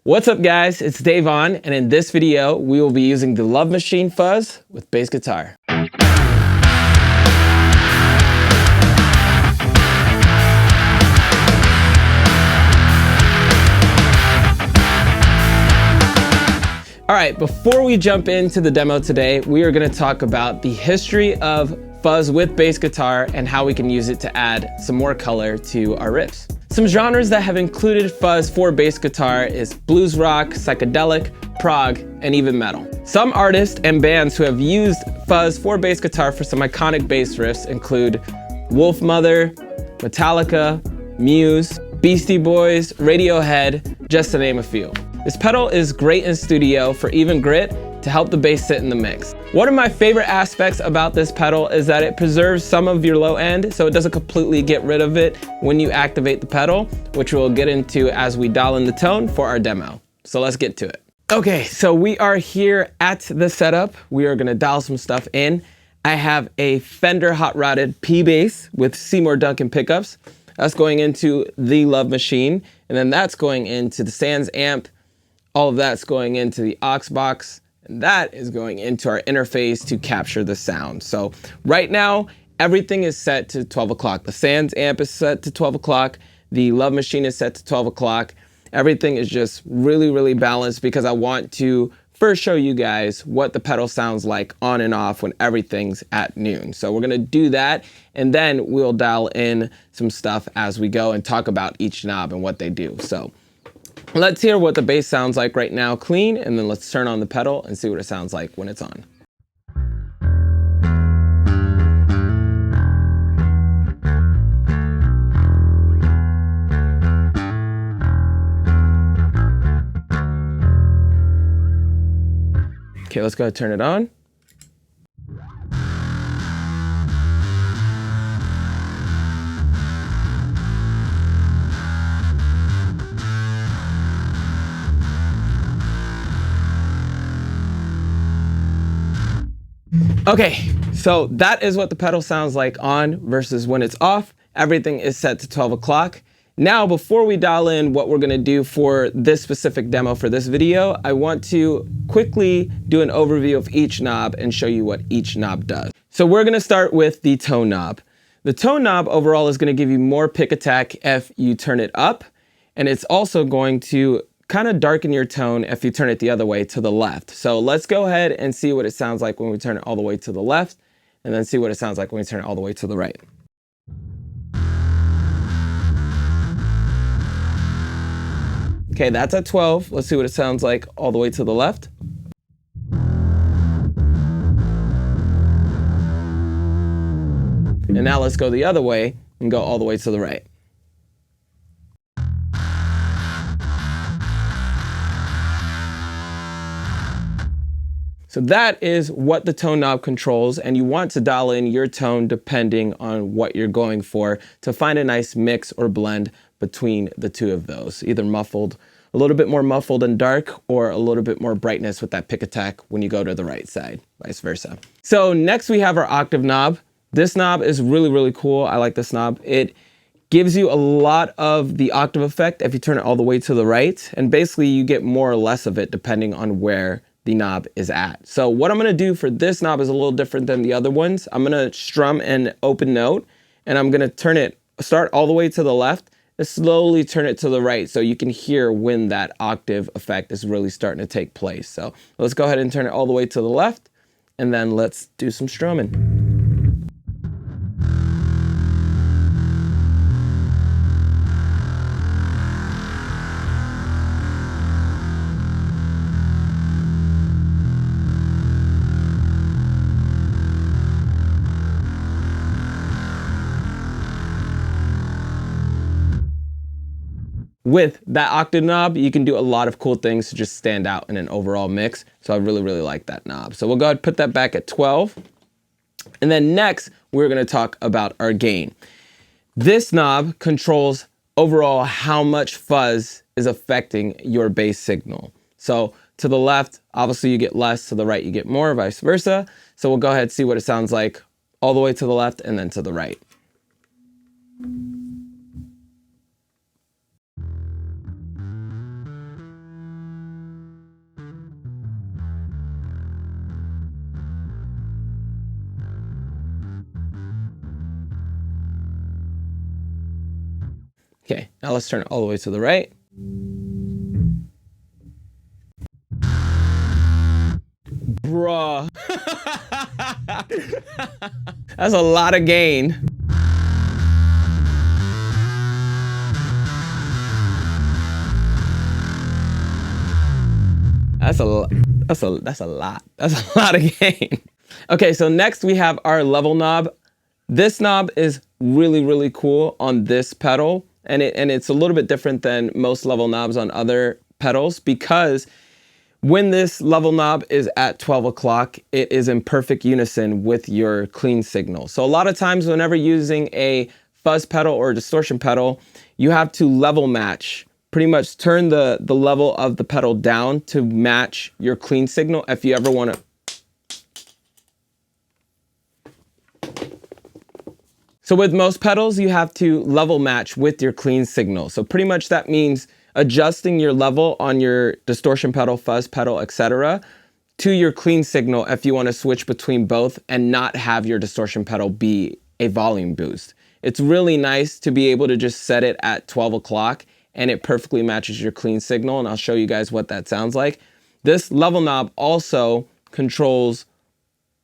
What's up guys, it's Dayvon, and in this video, we will be using the Love Machine Fuzz with bass guitar. All right, before we jump into the demo today, we are gonna talk about the history of Fuzz with bass guitar and how we can use it to add some more color to our riffs. Some genres that have included Fuzz for bass guitar is blues rock, psychedelic, prog, and even metal. Some artists and bands who have used Fuzz for bass guitar for some iconic bass riffs include Wolfmother, Metallica, Muse, Beastie Boys, Radiohead, just to name a few. This pedal is great in studio for even grit to help the bass sit in the mix. One of my favorite aspects about this pedal is that it preserves some of your low end, so it doesn't completely get rid of it when you activate the pedal, which we'll get into as we dial in the tone for our demo. So let's get to it. Okay, so we are here at the setup. We are gonna dial some stuff in. I have a Fender hot rodded P bass with Seymour Duncan pickups. That's going into the Love Machine, and then that's going into the Sans amp. All of that's going into the aux box, and that is going into our interface to capture the sound. So right now, everything is set to 12 o'clock. The Sans amp is set to 12 o'clock. The Love Machine is set to 12 o'clock. Everything is just really, really balanced because I want to first show you guys what the pedal sounds like on and off when everything's at noon. So we're gonna do that, and then we'll dial in some stuff as we go and talk about each knob and what they do. So let's hear what the bass sounds like right now clean, and then let's turn on the pedal and see what it sounds like when it's on. Okay, let's go ahead and turn it on. Okay, so that is what the pedal sounds like on versus when it's off. Everything is set to 12 o'clock. Now, before we dial in what we're gonna do for this specific demo for this video, I want to quickly do an overview of each knob and show you what each knob does. So we're gonna start with the tone knob. The tone knob overall is gonna give you more pick attack if you turn it up, and it's also going to kind of darken your tone if you turn it the other way to the left. So let's go ahead and see what it sounds like when we turn it all the way to the left, and then see what it sounds like when we turn it all the way to the right. Okay, that's at 12. Let's see what it sounds like all the way to the left. And now let's go the other way and go all the way to the right. So that is what the tone knob controls, and you want to dial in your tone depending on what you're going for to find a nice mix or blend between the two of those, either muffled, a little bit more muffled and dark, or a little bit more brightness with that pick attack when you go to the right side, vice versa. So next we have our octave knob. This knob is really, really cool. I like this knob. It gives you a lot of the octave effect if you turn it all the way to the right, and basically you get more or less of it depending on where the knob is at. So what I'm gonna do for this knob is a little different than the other ones. I'm gonna strum an open note, and I'm gonna start all the way to the left and slowly turn it to the right so you can hear when that octave effect is really starting to take place. So let's go ahead and turn it all the way to the left, and then let's do some strumming. With that octave knob, you can do a lot of cool things to just stand out in an overall mix. So I really, really like that knob. So we'll go ahead and put that back at 12. And then next, we're gonna talk about our gain. This knob controls overall how much fuzz is affecting your bass signal. So to the left, obviously you get less, to the right you get more, vice versa. So we'll go ahead and see what it sounds like all the way to the left and then to the right. Okay, now let's turn it all the way to the right. Bruh. That's a lot of gain. That's a lot. That's a lot of gain. Okay, so next we have our level knob. This knob is really, really cool on this pedal, and it's a little bit different than most level knobs on other pedals, because when this level knob is at 12 o'clock, it is in perfect unison with your clean signal. So a lot of times whenever using a fuzz pedal or a distortion pedal, you have to level match. Pretty much turn the level of the pedal down to match your clean signal if you ever want to. So with most pedals, you have to level match with your clean signal. So pretty much that means adjusting your level on your distortion pedal, fuzz pedal, etc., to your clean signal if you want to switch between both and not have your distortion pedal be a volume boost. It's really nice to be able to just set it at 12 o'clock and it perfectly matches your clean signal, and I'll show you guys what that sounds like. This level knob also controls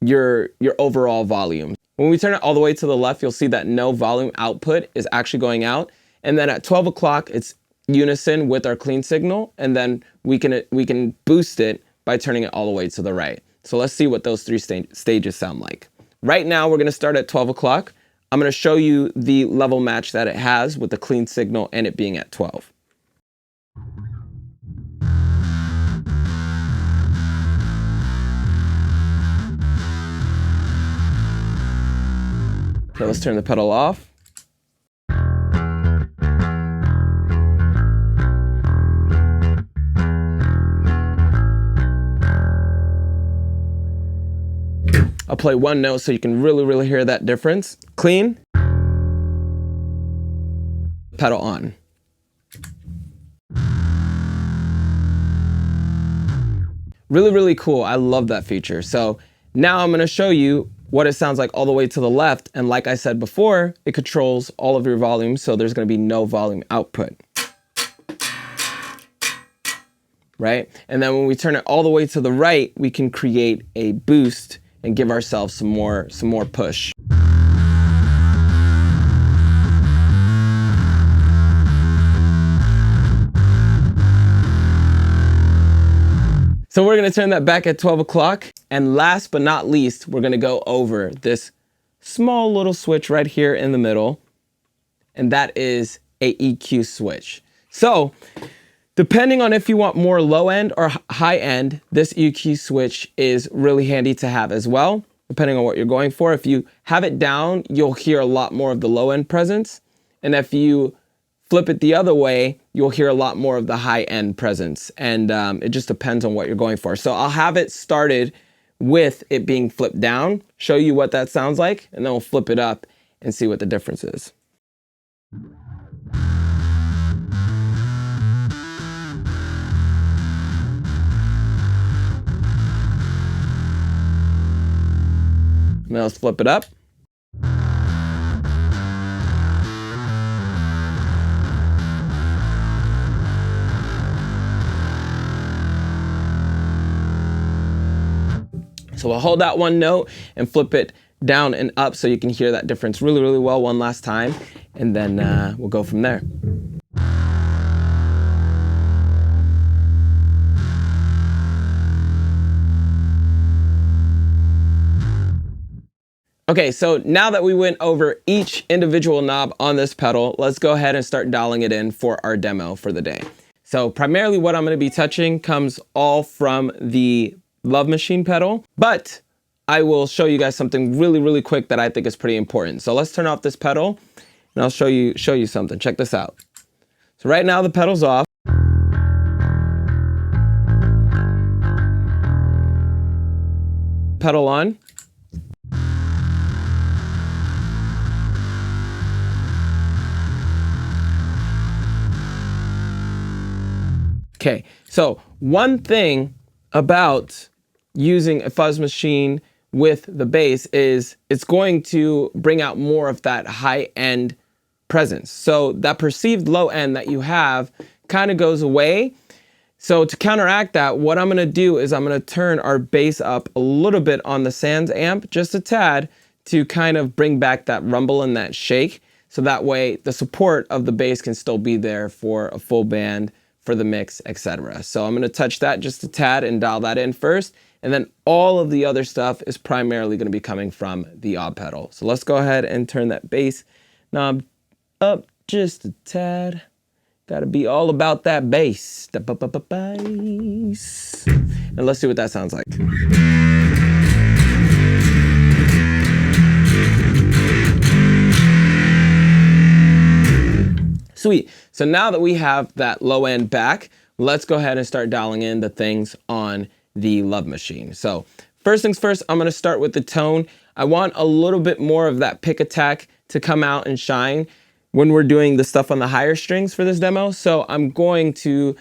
your overall volume. When we turn it all the way to the left, you'll see that no volume output is actually going out. And then at 12 o'clock, it's unison with our clean signal. And then we can boost it by turning it all the way to the right. So let's see what those three stages sound like. Right now, we're gonna start at 12 o'clock. I'm gonna show you the level match that it has with the clean signal and it being at 12. So let's turn the pedal off. I'll play one note so you can really hear that difference. Clean. Pedal on. Really cool. I love that feature. So now I'm going to show you what it sounds like all the way to the left. And like I said before, it controls all of your volume, so there's going to be no volume output. Right? And then when we turn it all the way to the right, we can create a boost and give ourselves some more push. So we're gonna turn that back at 12 o'clock. And last but not least, we're gonna go over this small little switch right here in the middle. And that is a EQ switch. So depending on if you want more low end or high end, this EQ switch is really handy to have as well, depending on what you're going for. If you have it down, you'll hear a lot more of the low end presence. And if you flip it the other way, you'll hear a lot more of the high end presence. And it just depends on what you're going for. So I'll have it started with it being flipped down, show you what that sounds like, and then we'll flip it up and see what the difference is. Now let's flip it up. So we'll hold that one note and flip it down and up so you can hear that difference really well one last time, and then we'll go from there. Okay, so now that we went over each individual knob on this pedal, let's go ahead and start dialing it in for our demo for the day. So primarily what I'm gonna be touching comes all from the Love Machine pedal, but I will show you guys something really quick that I think is pretty important. So let's turn off this pedal and I'll show you something. Check this out. So right now the pedal's off. Pedal on. Okay, so one thing about using a fuzz machine with the bass is it's going to bring out more of that high-end presence. So that perceived low end that you have kind of goes away. So to counteract that, what I'm gonna do is I'm gonna turn our bass up a little bit on the Sans amp, just a tad, to kind of bring back that rumble and that shake. So that way the support of the bass can still be there for a full band, for the mix, etc. So I'm gonna touch that just a tad and dial that in first. And then all of the other stuff is primarily gonna be coming from the odd pedal. So let's go ahead and turn that bass knob up just a tad. Gotta be all about that bass. Bass. And let's see what that sounds like. Sweet. So now that we have that low end back, let's go ahead and start dialing in the things on the Love Machine. So first things first, I'm gonna start with the tone. I want a little bit more of that pick attack to come out and shine when we're doing the stuff on the higher strings for this demo. So I'm going to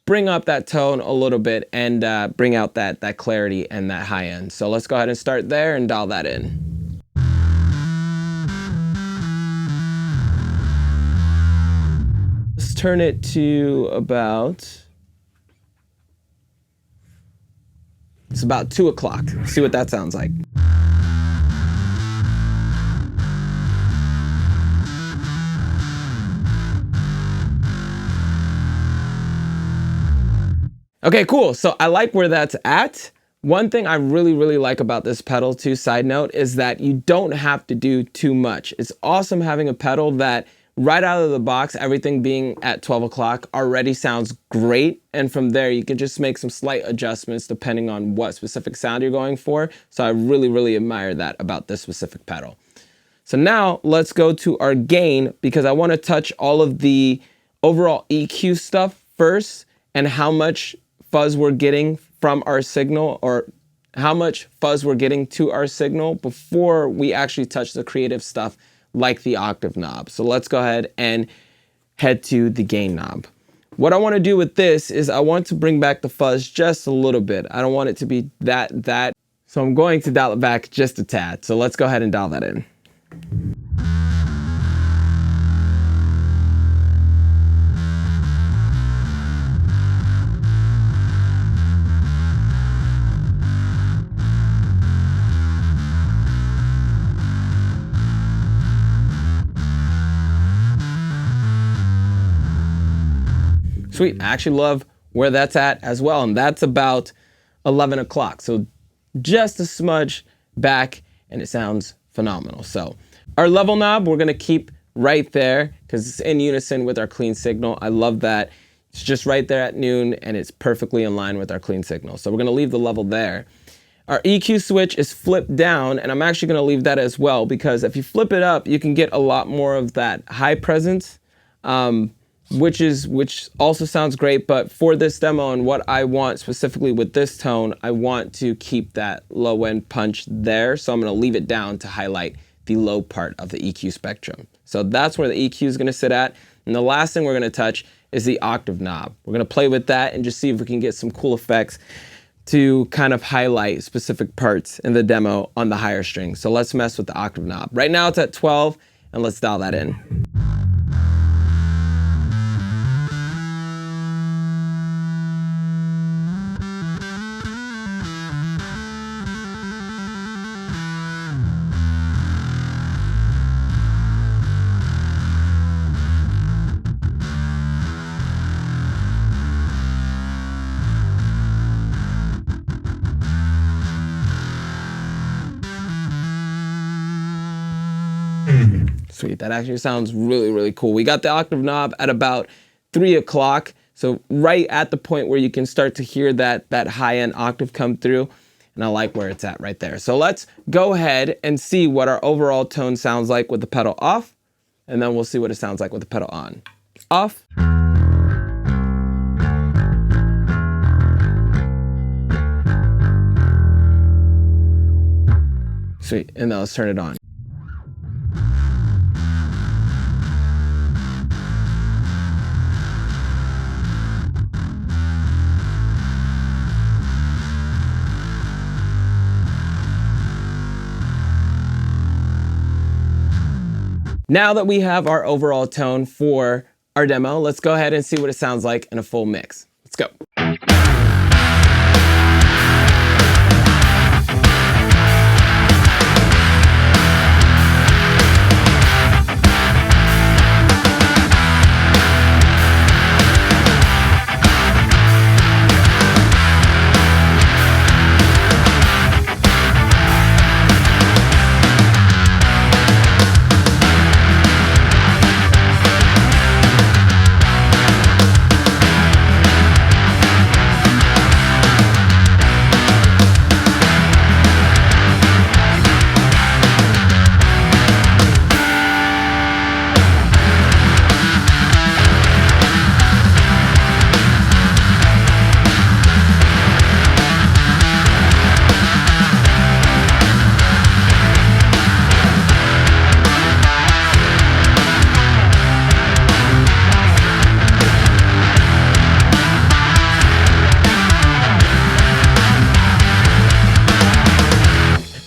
bring up that tone a little bit and bring out that clarity and that high end. So let's go ahead and start there and dial that in. Let's turn it to it's about 2 o'clock. See what that sounds like. Okay, cool. So I like where that's at. One thing I really like about this pedal too, side note, is that you don't have to do too much. It's awesome having a pedal that right out of the box, everything being at 12 o'clock already sounds great. And from there, you can just make some slight adjustments depending on what specific sound you're going for. So I really admire that about this specific pedal. So now let's go to our gain, because I want to touch all of the overall EQ stuff first and how much fuzz we're getting from our signal, or how much fuzz we're getting to our signal before we actually touch the creative stuff like the octave knob. So let's go ahead and head to the gain knob. What I want to do with this is I want to bring back the fuzz just a little bit. I don't want it to be that. So I'm going to dial it back just a tad. So let's go ahead and dial that in. Sweet, I actually love where that's at as well, and that's about 11 o'clock. So just a smudge back, and it sounds phenomenal. So our level knob, we're gonna keep right there because it's in unison with our clean signal. I love that. It's just right there at noon, and it's perfectly in line with our clean signal. So we're gonna leave the level there. Our EQ switch is flipped down, and I'm actually gonna leave that as well, because if you flip it up, you can get a lot more of that high presence, which also sounds great. But for this demo and what I want specifically with this tone, I want to keep that low end punch there. So I'm gonna leave it down to highlight the low part of the EQ spectrum. So that's where the EQ is gonna sit at. And the last thing we're gonna touch is the octave knob. We're gonna play with that and just see if we can get some cool effects to kind of highlight specific parts in the demo on the higher strings. So let's mess with the octave knob. Right now it's at 12, and let's dial that in. Sweet, that actually sounds really cool. We got the octave knob at about 3 o'clock. So right at the point where you can start to hear that high end octave come through. And I like where it's at right there. So let's go ahead and see what our overall tone sounds like with the pedal off. And then we'll see what it sounds like with the pedal on. Off. Sweet, and now let's turn it on. Now that we have our overall tone for our demo, let's go ahead and see what it sounds like in a full mix. Let's go.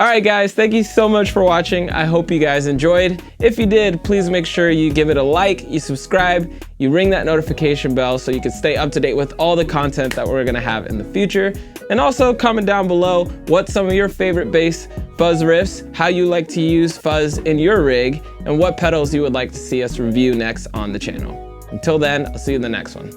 Alright guys, thank you so much for watching. I hope you guys enjoyed. If you did, please make sure you give it a like, you subscribe, you ring that notification bell so you can stay up to date with all the content that we're gonna have in the future. And also comment down below what's some of your favorite bass fuzz riffs, how you like to use fuzz in your rig, and what pedals you would like to see us review next on the channel. Until then, I'll see you in the next one.